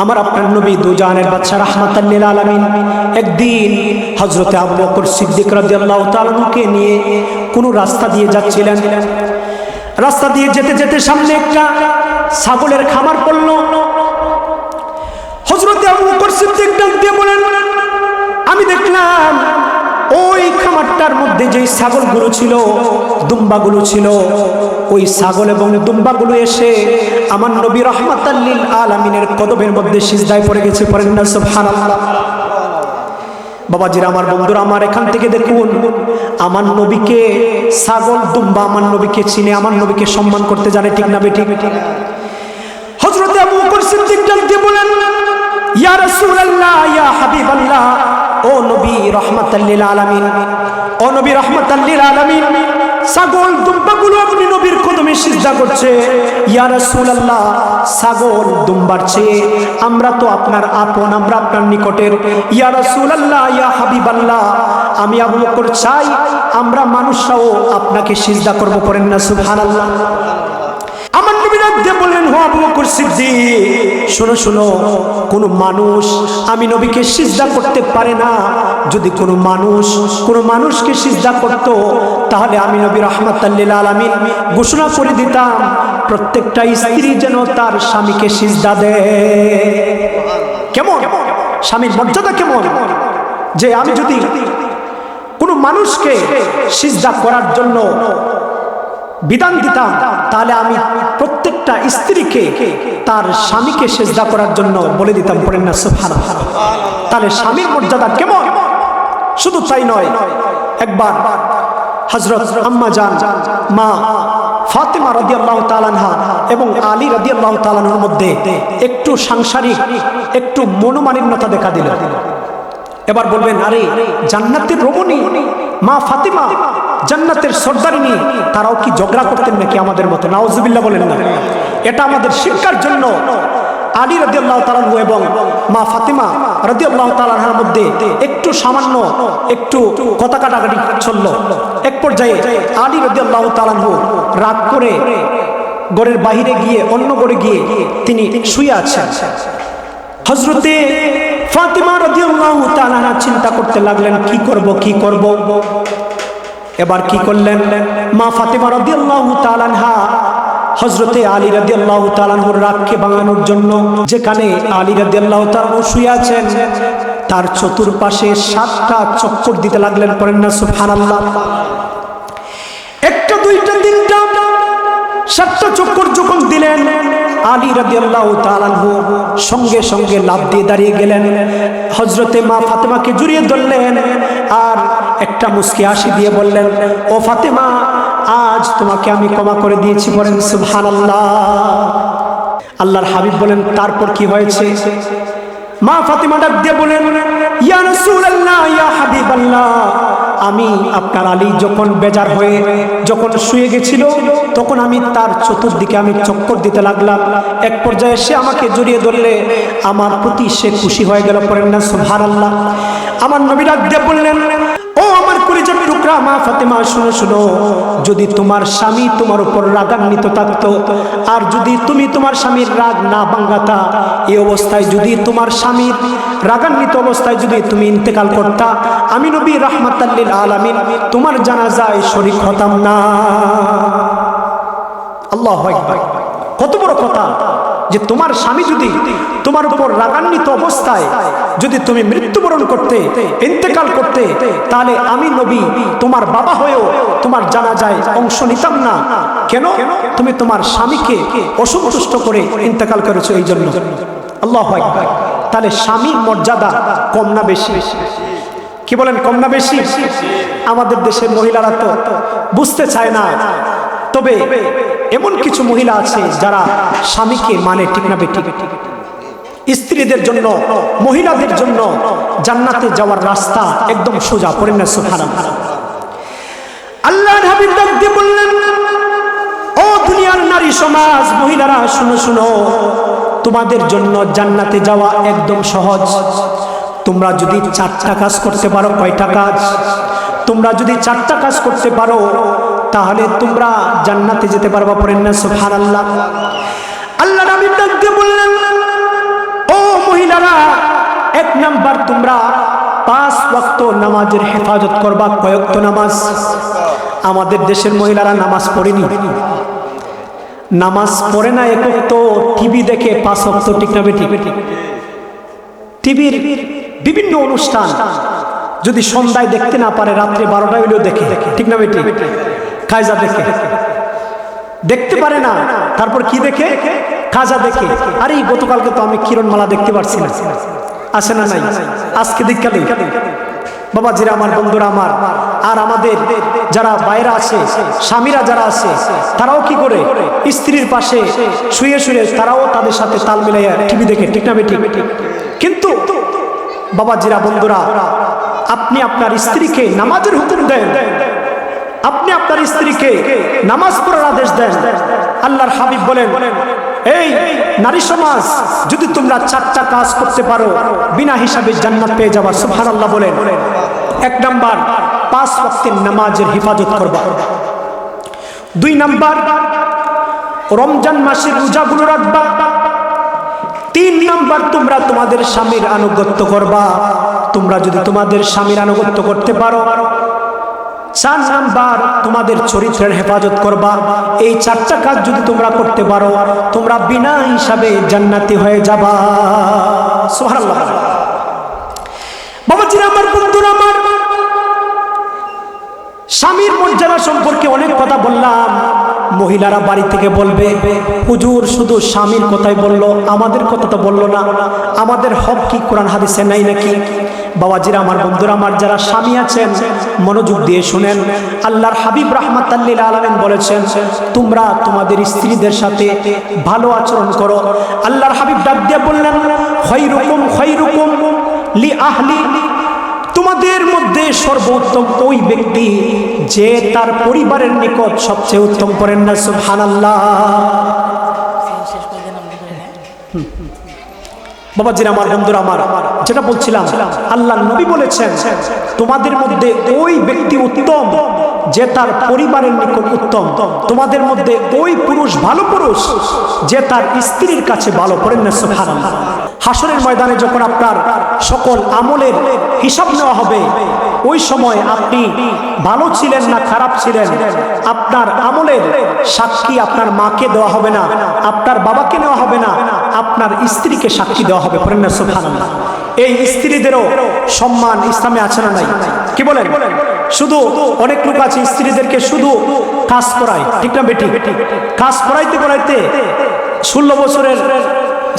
আমার আপনার নবী দুজাহানের বাদশা রাহমাতাল লিল আলামিন একদিন হযরতে আবু বকর সিদ্দিক রাদিয়াল্লাহু তাআলা কে নিয়ে কোন রাস্তা দিয়ে যাচ্ছিলেন। রাস্তা দিয়ে যেতে যেতে সামনে একটা ছাগলের খামার পড়ল। হযরতে আবু বকর সিদ্দিক ডাক দিয়ে বলেন, আমি দেখলাম ওই খামারটার মধ্যে যে ছাগলগুলো ছিল, দুম্বাগুলো ছিল, ওই ছাগল এবং দুম্বাগুলো এসে আমার নবী রাহমাতাল লিল আলামিনের কদমের মধ্যে সিজদায় পড়ে গেছে। পড়েন না সুবহানাল্লাহ। বাবাজিরা আমার, বন্ধুরা আমার, এখান থেকে দেখুন আমার নবীকে ছাগল দুম্বা আমার নবীকে চিনে, আমার নবীকে সম্মান করতে জানে, ঠিক না বেঠিক? হযরতে আবু বকর সিদ্দিক ডাক দিয়ে বলেন, ইয়া রাসূলুল্লাহ, ইয়া হাবিবাল্লাহ, ও নবী রাহমাতাল লিল আলামিন, ও নবী রাহমাতাল লিল আলামিন, ছাগল দুম্বাগুলো আপনি নবীর কদমে সিজদা করছে। ইয়া রাসূলুল্লাহ, ছাগল দুম্বার চেয়ে আমরা তো আপনার আপন, আমরা আপনার নিকটের। ইয়া রাসূলুল্লাহ, ইয়া হাবিবাল্লাহ, আমি আবু বকর চাই আমরা মানুষরাও আপনাকে সিজদা করব। করেন না সুবহানাল্লাহ। আমার নবী ডাক দিয়ে বললেন, ও আবু বকর সিদ্দিক, শোনো শোনো, কোন মানুষ আমি নবীকে সিজদা করতে পারে না। যদি কোনো মানুষকে সিজদা করত, তাহলে আমি নবী রাহমাতাল লিল আলামিন ঘোষণা করে দিতাম প্রত্যেকটা স্ত্রী যেন তার স্বামীকে সিজদা দেয়। কেমন স্বামীর মর্যাদা, কেমন যে আমি যদি কোনো মানুষকে সিজদা করার জন্য বিধান দিতাম, তাহলে আমি প্রত্যেকটা স্ত্রীকে তার স্বামীকে সিজদা করার জন্য বলে দিতাম। পড়েন না সুবহানাল্লাহ। তাহলে স্বামীর মর্যাদা কেমন। শুধু তাই নয়, একবার হযরত আম্মা জান মা ফাতেমা রাদিয়াল্লাহু তাআলা আনহা এবং আলী রাদিয়াল্লাহু তাআলা আনহুর মধ্যে একটু সাংসারিক একটু মনোমালিন্যতা দেখা দিল। এবার বলবেন, আরে জান্নাতের রমণী মা ফাতেমা, জান্নাতের সর্দারিনী, তারাও কি ঝগড়া করতেন নাকি আমাদের মতো? নাউজুবিল্লাহ বলেন না। এটা আমাদের শিক্ষার জন্য আলী রাদিয়াল্লাহু তাআলা আনহু এবং মা ফাতেমা রাদিয়াল্লাহু তাআলা আনহার মধ্যে একটু সামান্য একটু কথা কাটাকাটি চলল। এক পর্যায়ে আলী রাদিয়াল্লাহু তাআলা আনহু রাগ করে ঘরের বাইরে গিয়ে অন্য ঘরে গিয়ে তিনি শুয়ে আছেন। হযরতে ফাতেমা রাদিয়াল্লাহু তাআলা আনহা চিন্তা করতে লাগলেন, কি করব। এবার কি করলেন, মা ফাতেমা রাদিয়াল্লাহু তাআলা আনহা হযরতে আলী রাদিয়াল্লাহু তাআলা আনহুর রাগকে ভাঙানোর জন্য যেখানে আলী রাদিয়াল্লাহু তাআলা আনহু শুয়ে আছেন তার চতুর্পাশে 7টা চক্কর দিতে লাগলেন। পড়েন না সুবহানাল্লাহ। একটা, দুইটা, তিনটা, 7টা চক্কর যখন দিলেন, আলী রাদিয়াল্লাহু তাআলা আনহু সঙ্গে সঙ্গে লাফ দিয়ে দাঁড়িয়ে গেলেন, হযরতে মা ফাতেমাকে জড়িয়ে ধরলেন আর একটা মুস্কি হাসি দিয়ে বললেন, ও ফাতেমা, আজ তোমাকে আমি ক্ষমা করে দিয়েছি। বলেন সুবহানাল্লাহ। আল্লাহর হাবিব বলেন, তারপর কি হয়েছে? মা ফাতেমা ডাক দিয়ে বলেন, ইয়া রাসূলুল্লাহ, ইয়া হাবিবাল্লাহ, আমি আপনার আলী যখন বেজার হয়ে যখন শুয়ে গেছিল, তখন আমি তার চতুর্দিকে আমি চক্কর দিতে লাগলাম। এক পর্যায়ে সে আমাকে জড়িয়ে ধরলে আমার প্রতি সে খুশি হয়ে গেল। পড়েন না সুবহানাল্লাহ। আমার নবী ডাক দিয়ে বললেন, ও আমার কলিজার টুকরা মা ফাতেমা, শুনো শুনো, যদি তোমার স্বামী তোমার উপর রাগান্বিত থাকতো আর যদি তুমি তোমার স্বামীর রাগ না ভাঙাতা, এই অবস্থায় যদি তোমার স্বামীর রাগান্বিত অবস্থায় যদি তুমি ইন্তেকাল করতা, আমি নবী রাহমাতাল লিল আলামিন তোমার জানাজায় শরীক হতাম না। আল্লাহু আকবার। কত বড় কথা যে তোমার স্বামী যদি তোমার উপর রাগান্বিত অবস্থায় যদি তুমি মৃত্যুবরণ করতে, ইন্তেকাল করতে, তাহলে আমি নবী তোমার বাবা হয়েও তোমার জানাজায় অংশ নিতাম না। কেন? তুমি তোমার স্বামীকে অসন্তুষ্ট করে ইন্তেকাল করেছো এই জন্য। আল্লাহু আকবার। তাহলে স্বামীর মর্যাদা কম না বেশি? কি বলেন, কম না বেশি? আমাদের দেশের মহিলারা তো বুঝতে চায় না, তবে এমন কিছু মহিলা আছে যারা স্বামীকে মানে, ঠিক না বেঠিক? স্ত্রীদের জন্য, মহিলাদের জন্য জান্নাতে যাওয়ার রাস্তা একদম সোজা। পড়েন না সুবহানাল্লাহ। আল্লাহর হাবিব ডাক দিয়ে বললেন, ও দুনিয়ার নারী সমাজ, মহিলারা শুনো শুনো, তোমাদের জন্য জান্নাতে যাওয়া একদম সহজ। তোমরা যদি 4টা কাজ করতে পারো। কয়টা কাজ? তোমরা যদি 4টা কাজ করতে পারো, তাহলে তোমরা জান্নাতে যেতে পারবা। পড়েন না সুবহানাল্লাহ। আল্লাহ নবী ডাক দিয়ে বললেন, ও মহিলারা, এক নাম্বার তোমরা 5 ওয়াক্ত নামাজের হেফাজত করবা। কয় ওয়াক্ত নামাজ? আমাদের দেশের মহিলারা নামাজ পড়েনি, নামাজ পড়ে না, এক ওয়াক্ত টিভি দেখে 5 ওয়াক্ত। ঠিক না বেঠিক? টিভির বিভিন্ন অনুষ্ঠান যদি সন্ধ্যায় দেখতে না পারে, রাত্রে 12টা হইলেও দেখে। ঠিক না বেঠিক? খাজা দেখে, দেখতে পারে না, তারপর কি দেখে? খাজা দেখে। আরে গতকালকে তো আমি কিরণমালা দেখতে পারছি না, আছে না নাই? আজকে দেখলে বাবাজিরা আমার, বন্ধুরা আমার, আর আমাদের যারা বাইরা আছে, স্বামীরা যারা আছে, তারাও কি করে? স্ত্রীর পাশে শুয়ে শুয়ে তারাও তাদের সাথে তাল মিলাইয়া টিভি দেখে। ঠিক না বেঠিক? কিন্তু বাবাজিরা, বন্ধুরা, আপনি আপনার স্ত্রীকে নামাজের হুকুম দেন, আপনি আপনার স্ত্রীকে নামাজ পড়ার আদেশ দেন। আল্লাহর হাবিব বলেন, এই নারী সমাজ, যদি তোমরা 4টা কাজ করতে পারো, বিনা হিসাবে জান্নাত পেয়ে যাবা। সুবহানাল্লাহ বলেন। 1 নাম্বার 5 ওয়াক্তের নামাজের হেফাজত করবা। 2 নাম্বার রমজান মাসের রোজাগুলো রাখবা। 3 নাম্বার তোমরা তোমাদের স্বামীর আনুগত্য করবা। তোমরা যদি তোমাদের স্বামীর আনুগত্য করতে পারো, 4 নাম্বার তোমাদের চরিত্রের হেফাজত করবা। এই 4টা কাজ যদি তোমরা করতে পারো, তোমরা বিনা হিসাবে জান্নাতি হয়ে যাবা। সুবহানাল্লাহ। বাবাজিরা আমার, বন্ধুরা আমার, স্বামীর মর্যাদা সম্পর্কে অনেক কথা বললাম। মহিলারা বাড়ি থেকে বলবে, হুজুর শুধু স্বামীর কথাই বললো, আমাদের কথা তো বললো না, আমাদের হক কি কোরআন হাদিসে নাই নাকি? বাবাজিরা আমার, বন্ধুরা আমার, যারা স্বামী আছেন মনোযোগ দিয়ে শুনেন। আল্লাহর হাবিব রাহমাতাল লিল আলামিন বলেছেন, তোমরা তোমাদের স্ত্রীদের সাথে ভালো আচরণ করো। আল্লাহর হাবিব ডাক দিয়ে বললেন, খায়রুকুম খায়রুকুম লি আহলি, তোমাদের মধ্যে সর্বোত্তম ওই ব্যক্তি যে তার পরিবারের নিকট সবচেয়ে উত্তম। করেন না সুবহানাল্লাহ? বাবাজিরা আমার, বন্ধুরা আমার, যেটা বলছিলাম, আল্লাহ নবী বলেছেন, তোমাদের মধ্যে ওই ব্যক্তি উত্তম যে তার পরিবারের নিকট উত্তম। তোমাদের মধ্যে ওই পুরুষ ভালো পুরুষ যে তার স্ত্রীর কাছে ভালো। করেন না সুবহানাল্লাহ? হাসরের ময়দানে যখন আপনার সকল আমলের হিসাব নেওয়া হবে, ওই সময় আপনি ভালো ছিলেন না খারাপ ছিলেন, আপনার আমলের সাক্ষী আপনার মাকে দেওয়া হবে না, আপনার বাবাকে নেওয়া হবে না, আপনার স্ত্রীকে সাক্ষী দেওয়া হবে। করেন না সুবহানাল্লাহ? এই স্ত্রীদেরও সম্মান ইসলামে আছে না নাই? কি বলেন? শুধু অনেক লোক আছে স্ত্রীদেরকে শুধু কাজ করায়। ঠিক না বেঠিক? কাজ করাইতে করাইতে 16 বছরের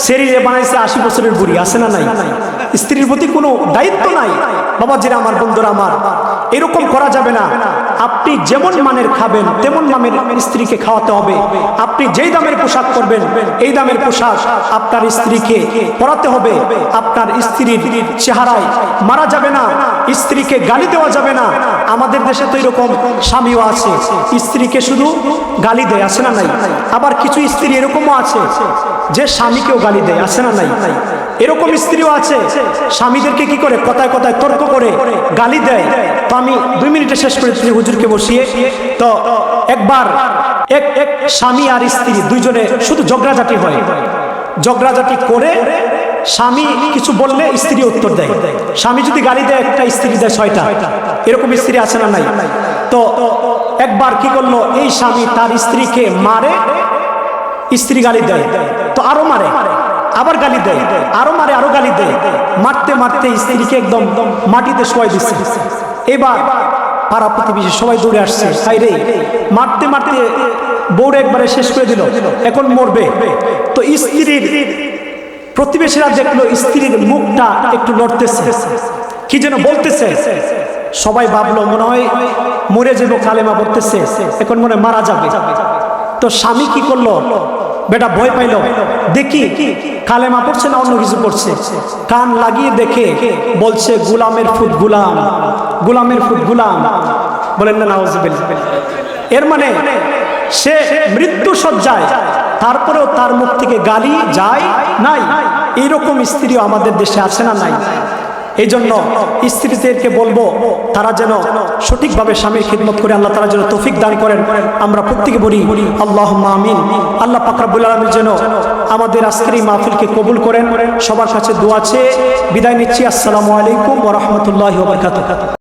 শরীরে বানাইছে 80 বছরের বুড়ি। আছে না নাই? স্ত্রীর প্রতি কোনো দায়িত্ব নাই। বাবাজিরা আমার, বন্ধুরা আমার, এরকম করা যাবে না। আপনি যেমন মানের খাবেন তেমন মানের স্ত্রীকে খাওয়াতে হবে। আপনি যেই দামের পোশাক করবেন এই দামের পোশাক আপনার স্ত্রীকে পরাতে হবে। আপনার স্ত্রীর চেহারায় মারা যাবে না, স্ত্রীকে গালি দেওয়া যাবে না। আমাদের দেশে তো এরকম স্বামীও আছে, স্ত্রীকে শুধু গালি দেয়। আছে না নাই? আবার কিছু স্ত্রী এরকমও আছে যে স্বামীকেও গালি দেয়। আছে না নাই? এরকম স্ত্রীও আছে স্বামীদেরকে কি করে কথায় কথায় তর্ক করে গালি দেয়। তো আমি 2 মিনিটে শেষ করে দিচ্ছি হুজুরকে বসিয়ে। তো একবার এক স্বামী আর স্ত্রী দুইজনে শুধু ঝগড়াঝাটি হয়। ঝগড়াঝাটি করে স্বামী কিছু বললে স্ত্রী উত্তর দেয়। স্বামী যদি গালি দেয় একটা, স্ত্রী দেয় 6টা। এরকম স্ত্রী আছে না নাই? তো একবার কি করলো, এই স্বামী তার স্ত্রীকে মারে, স্ত্রী গালি দেয়, তো আরো মারে, আবার গালি দেয়, আরো মারে, আরো গালি দেয়। মারতে মারতে স্ত্রীকে একদম মাটিতে শোয়াই দিচ্ছে। এবার পাড়া প্রতিবেশী সবাই দৌড়ে আসছে, হাই রে, মারতে মারতে বউরে একবারে শেষ করে দিল, এখন মরবে। তো স্ত্রীর প্রতিবেশীরা দেখলো স্ত্রীর মুখটা একটু লড়তেছে, কি যেন বলতেছে। সবাই ভাবলো মনে হয় মরে যাবো, কালেমা পড়তেছে, এখন মনে মারা যাবে। তো স্বামী কি করলো, বেটা ভয় পাইল, দেখি কালেমা পড়ছে না অন্য কিছু পড়ছে। কান লাগিয়ে দেখে বলছে গোলামের ফুট গোলাম, গোলামের ফুট গোলাম। বলেন না নাউজুবিল্লাহ? এর মানে সে মৃত্যু সজ্জায়, তারপরেও তার মুখ থেকে গালি যায় নাই। এইরকম স্ত্রীও আমাদের দেশে আছে না নাই? এই জন্য স্ত্রীদেরকে বলবো তারা যেন সঠিকভাবে স্বামীর খিদমত করে আল্লাহ তাআলা যেন তৌফিক দান করেন। আমরা প্রত্যেকে বলি আল্লাহুম্মা আমিন। আল্লাহ পাক রব্বুল আলামিন যেন আমাদের আজকের এই মাহফিলকে কবুল করেন। সবার কাছে দোয়া চেয়ে বিদায় নিচ্ছি। আসসালামু আলাইকুম ওয়া রাহমাতুল্লাহি ওয়া বারাকাতুহু।